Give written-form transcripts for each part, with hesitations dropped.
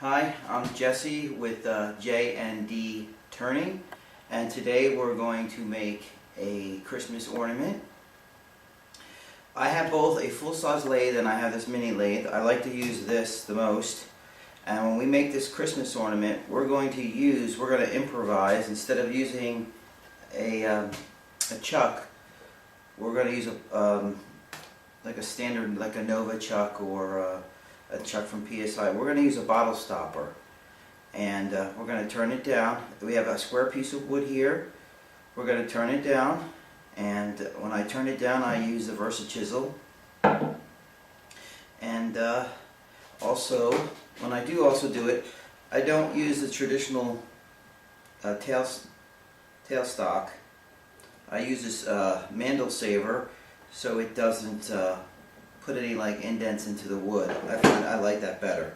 Hi, I'm Jesse with JND Turning, and today we're going to make a Christmas ornament. I have both a full-size lathe and I have this mini lathe. I like to use this the most, and when we make this Christmas ornament, we're going to improvise. Instead of using a chuck, we're going to use like a standard, like a Nova chuck or a chuck from PSI. We're going to use a bottle stopper, and we're going to turn it down. We have a square piece of wood here. We're going to turn it down, and when I turn it down, I use the Versa chisel. And also, when I do it, I don't use the traditional tailstock. I use this mandel saver, so it doesn't put any like indents into the wood. I like that better.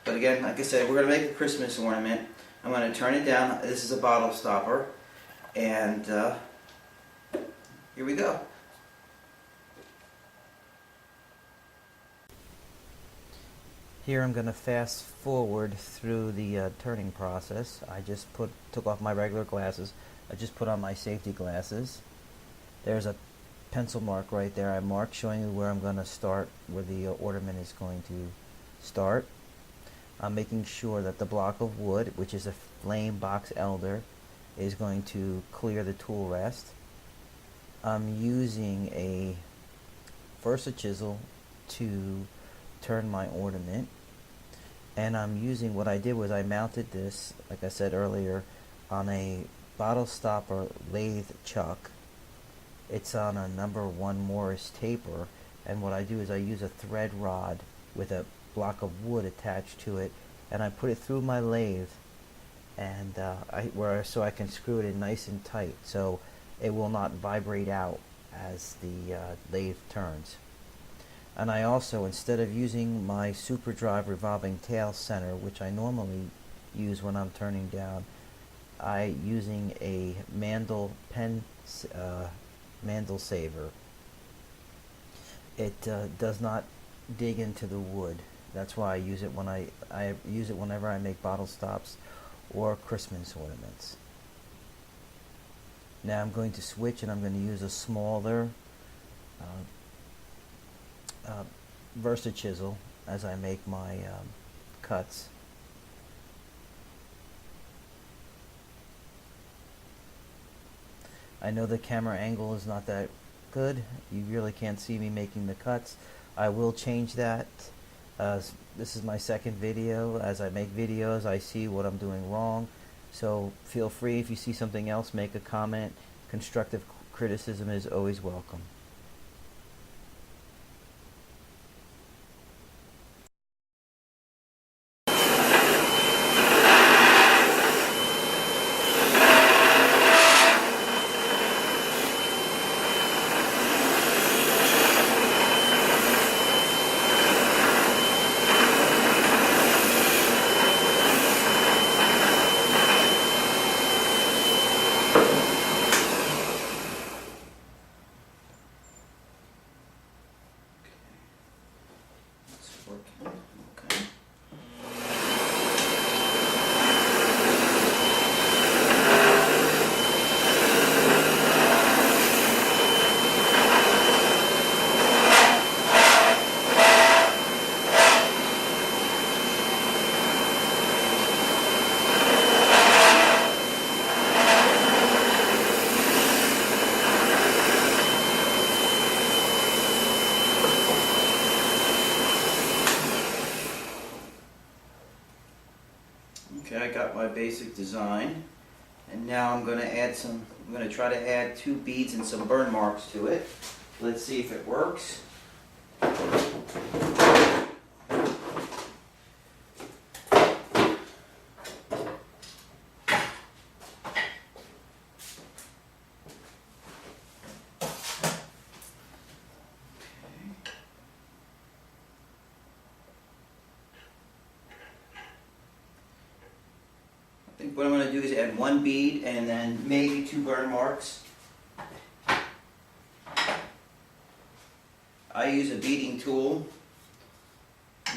But again, like I said, we're going to make a Christmas ornament. I'm going to turn it down. This is a bottle stopper, and here we go. Here I'm going to fast forward through the turning process. I just took off my regular glasses. I just put on my safety glasses. There's a pencil mark right there. I marked showing you where I'm going to start, where the ornament is going to start. I'm making sure that the block of wood, which is a flame box elder, is going to clear the tool rest. I'm using a Versa chisel to turn my ornament, and I'm using, what I did was I mounted this, like I said earlier, on a bottle stopper lathe chuck. It's on a #1 Morris taper, and what I do is I use a thread rod with a block of wood attached to it, and I put it through my lathe, and so I can screw it in nice and tight, so it will not vibrate out as the lathe turns. And I also, instead of using my super drive revolving tail center, which I normally use when I'm turning down, I'm using a mandel saver. It does not dig into the wood. That's why I use it when I use it whenever I make bottle stops or Christmas ornaments. Now I'm going to switch, and I'm going to use a smaller Versa chisel as I make my cuts. I know the camera angle is not that good. You really can't see me making the cuts. I will change that. This is my second video. As I make videos, I see what I'm doing wrong. So feel free, if you see something else, make a comment. Constructive criticism is always welcome. Okay. Okay, I got my basic design, and now I'm going to try to add 2 beads and some burn marks to it. Let's see if it works. I think what I'm going to do is add 1 bead and then maybe 2 burn marks. I use a beading tool.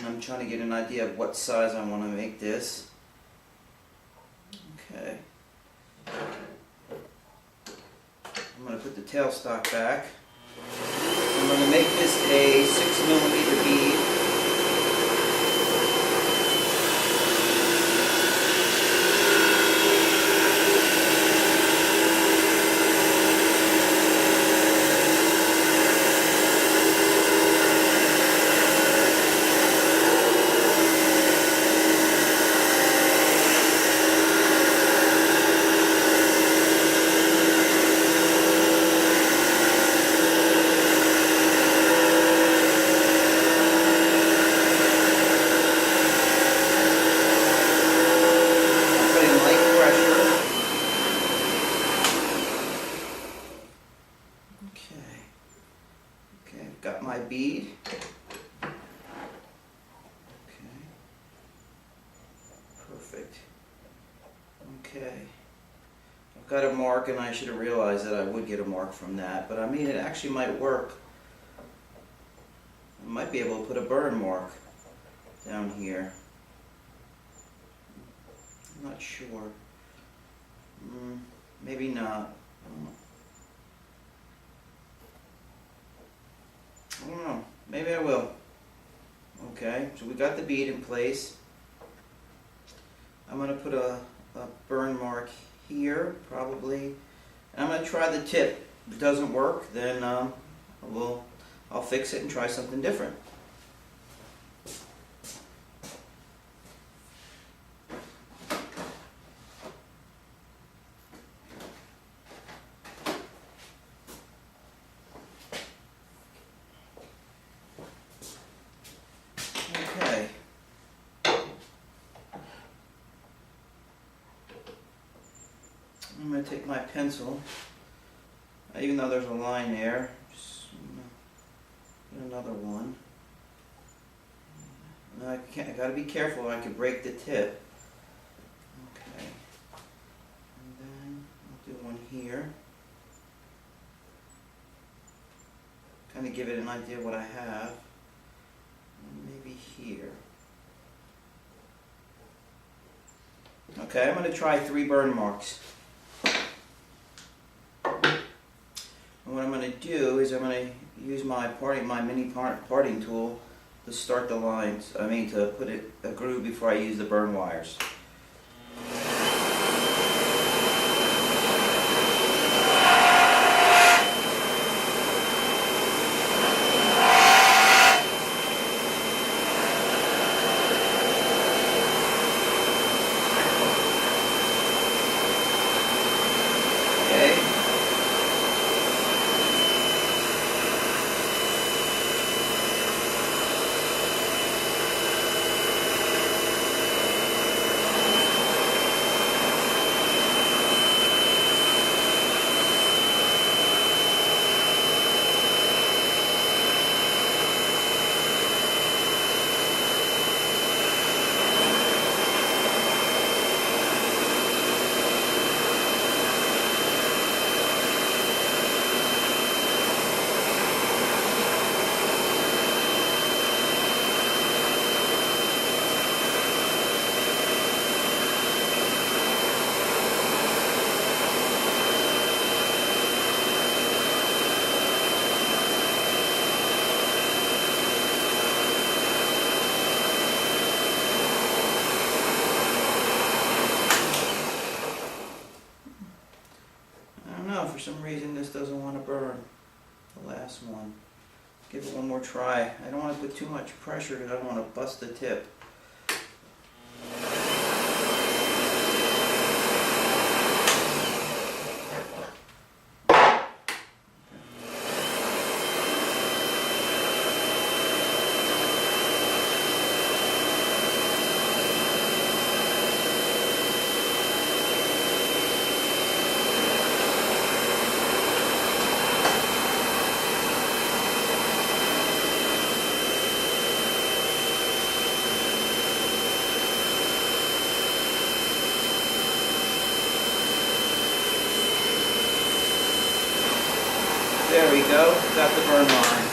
And I'm trying to get an idea of what size I want to make this. Okay. I'm going to put the tailstock back. I'm going to make this a 6mm bead. Got my bead. Okay. Perfect. Okay. I've got a mark, and I should have realized that I would get a mark from that, but I mean, it actually might work. I might be able to put a burn mark down here. I'm not sure. Maybe not. I don't know. Maybe I will. Okay, so we got the bead in place. I'm going to put a burn mark here, probably. And I'm going to try the tip. If it doesn't work, then I'll fix it and try something different. I'm going to take my pencil, even though there's a line there, just get another one. Now I got to be careful, I could break the tip. Okay, and then I'll do one here. Kind of give it an idea of what I have. And maybe here. Okay, I'm going to try 3 burn marks. And what I'm going to do is I'm going to use my mini parting tool to start the lines. I mean, to put a groove before I use the burn wires. For some reason this doesn't want to burn, the last one. Give it one more try. I don't want to put too much pressure because I don't want to bust the tip. There we go, got the burn line.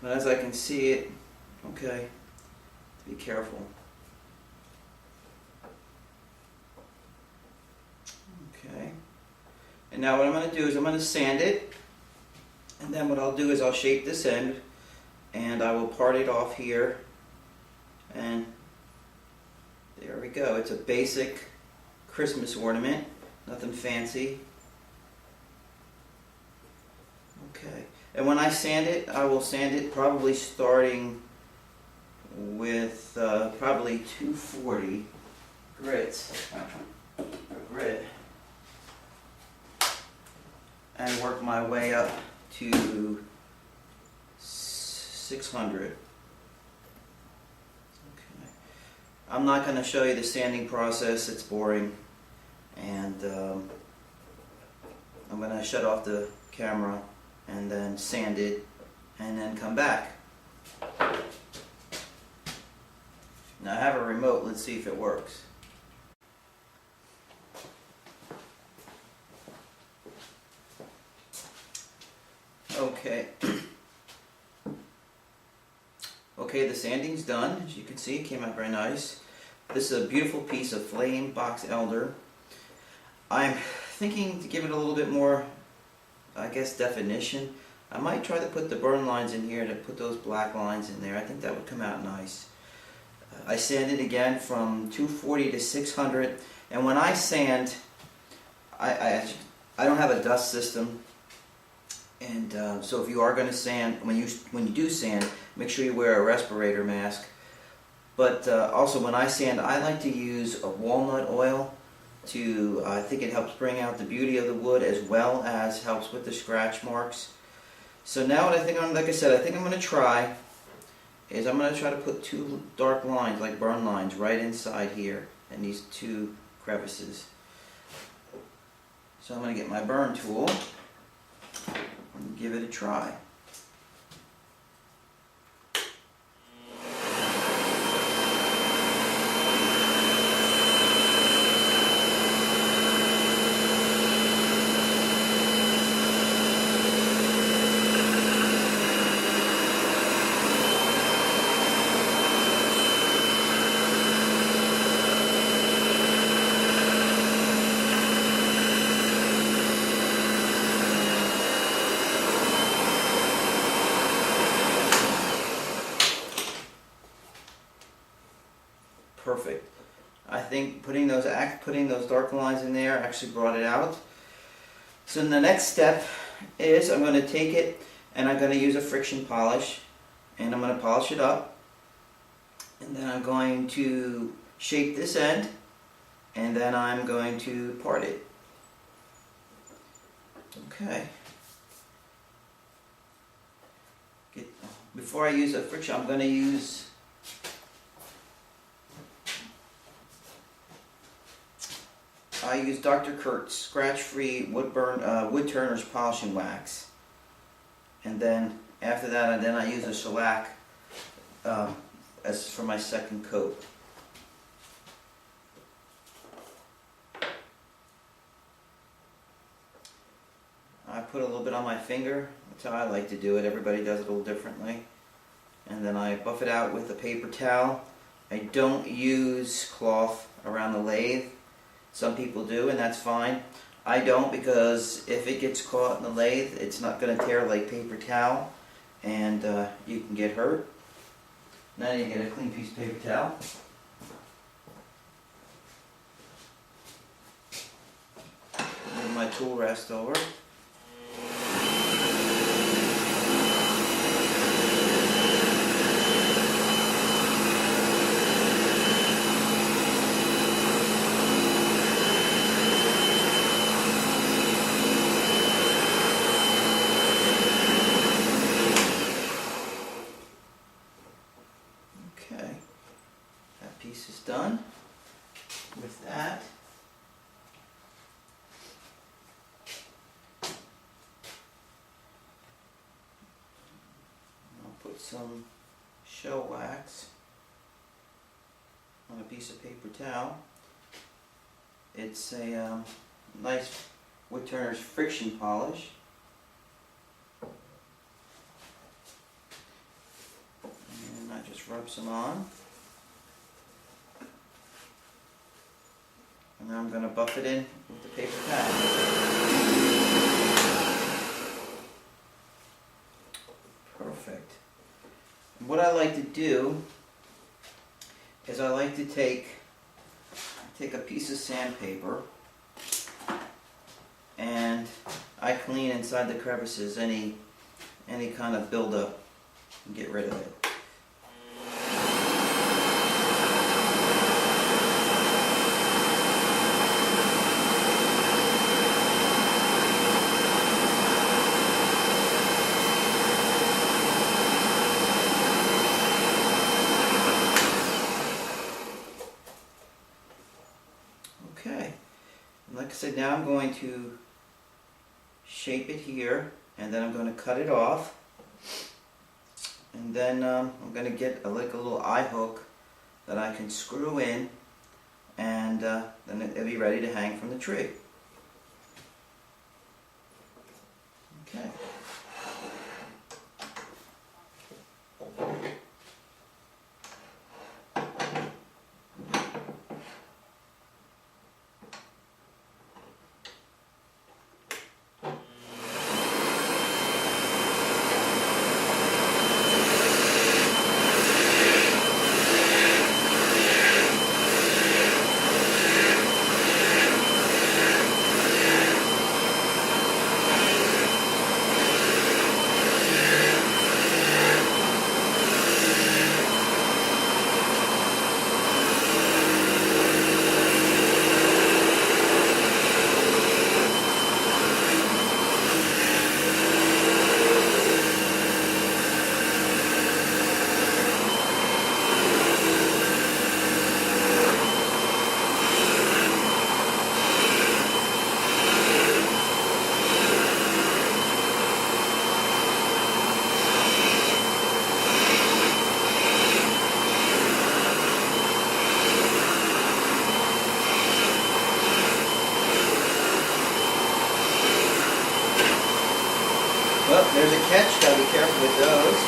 But as I can see, it Okay, be careful. Okay, and now what I'm going to do is I'm going to sand it, and then what I'll do is I'll shape this end, and I will part it off here, and there we go. It's a basic Christmas ornament, nothing fancy. Okay, and when I sand it, I will sand it probably starting with probably 240 grits, or grit, and work my way up to 600. Okay. I'm not going to show you the sanding process, it's boring, and I'm going to shut off the camera and then sand it and then come back. Now I have a remote, let's see if it works. Okay. Okay, the sanding's done. As you can see, it came out very nice. This is a beautiful piece of flame box elder. I'm thinking to give it a little bit more, I guess, definition. I might try to put the burn lines in here, to put those black lines in there. I think that would come out nice. I sanded again from 240 to 600, and when I sand, I don't have a dust system, and so if you are going to sand, when you do sand, make sure you wear a respirator mask. But also when I sand, I like to use a walnut oil to, I think it helps bring out the beauty of the wood as well as helps with the scratch marks. So now what I think like I said, I think I'm going to try is I'm going to try to put two dark lines, like burn lines, right inside here in these two crevices. So I'm going to get my burn tool and give it a try. Perfect. I think putting those dark lines in there actually brought it out. So the next step is I'm going to take it and I'm going to use a friction polish, and I'm going to polish it up, and then I'm going to shape this end, and then I'm going to part it. Okay. Before I use a friction, I'm going to use I use Dr. Kurt's scratch-free Woodturner's polishing wax, and then after that, I use a shellac as for my second coat. I put a little bit on my finger. That's how I like to do it. Everybody does it a little differently. And then I buff it out with a paper towel. I don't use cloth around the lathe. Some people do, and that's fine. I don't, because if it gets caught in the lathe, it's not going to tear like paper towel, and you can get hurt. Now you get a clean piece of paper towel. Move my tool rest over. Piece is done. With that, I'll put some shell wax on a piece of paper towel. It's a nice Woodturner's friction polish. And I just rub some on. And then I'm going to buff it in with the paper pad. Perfect. And what I like to do is I like to take a piece of sandpaper and I clean inside the crevices any kind of buildup and get rid of it. Okay, and like I said, now I'm going to shape it here, and then I'm going to cut it off, and then I'm going to get like a little eye hook that I can screw in, and then it'll be ready to hang from the tree. Okay. Well, there's a catch, gotta be careful with those.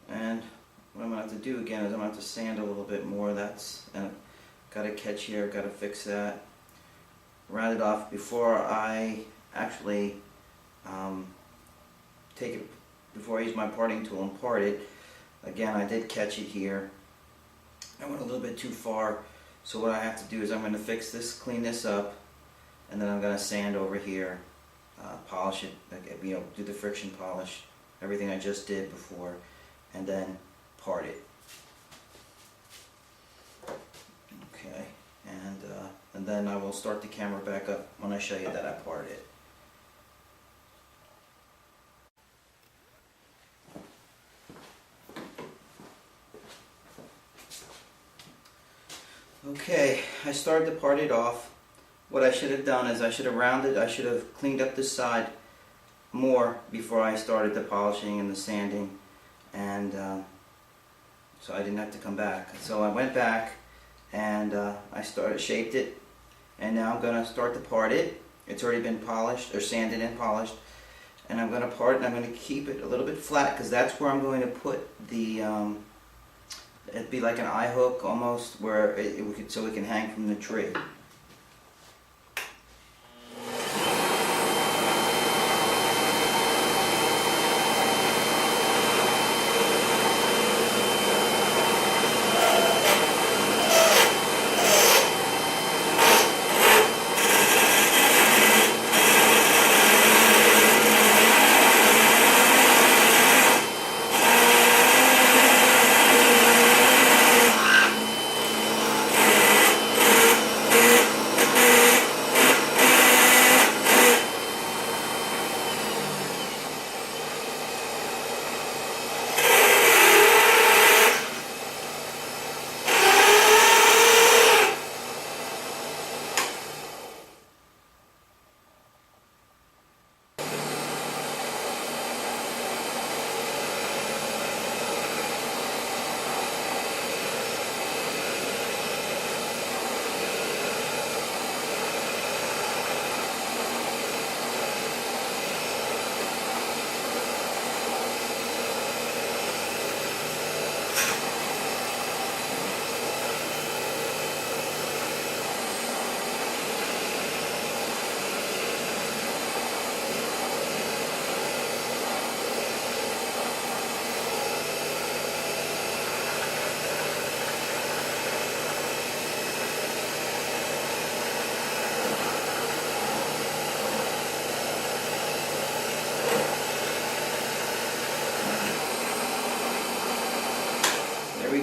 And what I'm gonna have to do again is I'm gonna have to sand a little bit more. That's got a catch here, gotta fix that. Round it off before I actually take it, before I use my parting tool and part it. Again, I did catch it here. I went a little bit too far, so what I have to do is I'm going to fix this, clean this up, and then I'm going to sand over here, polish it, do the friction polish, everything I just did before, and then part it. Okay. And then I will start the camera back up when I show you that I parted it. Okay, I started to part it off. What I should have done is I should have cleaned up this side more before I started the polishing and the sanding, and so I didn't have to come back. So I went back and I shaped it, and now I'm going to start to part it. It's already been polished, or sanded and polished, and I'm going to part it, and I'm going to keep it a little bit flat because that's where I'm going to put the, it'd be like an eye hook almost, where so it can hang from the tree.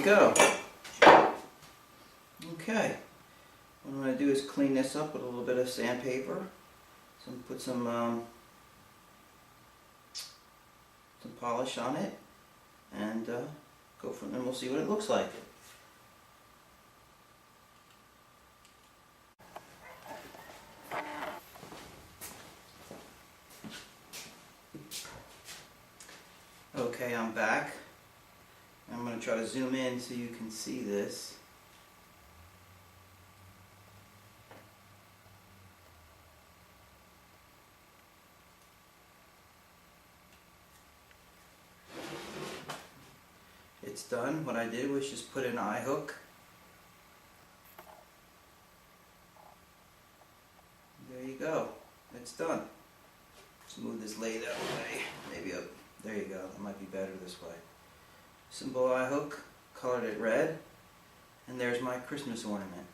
we go. Okay. What I'm going to do is clean this up with a little bit of sandpaper. So put some polish on it, and go from there. We'll see what it looks like. Okay, I'm back. I'm going to try to zoom in so you can see this. It's done. What I did was just put an eye hook. There you go. It's done. Let's move this lay that way. Maybe up. There you go. That might be better this way. Simple eye hook. Colored it red. And there's my Christmas ornament.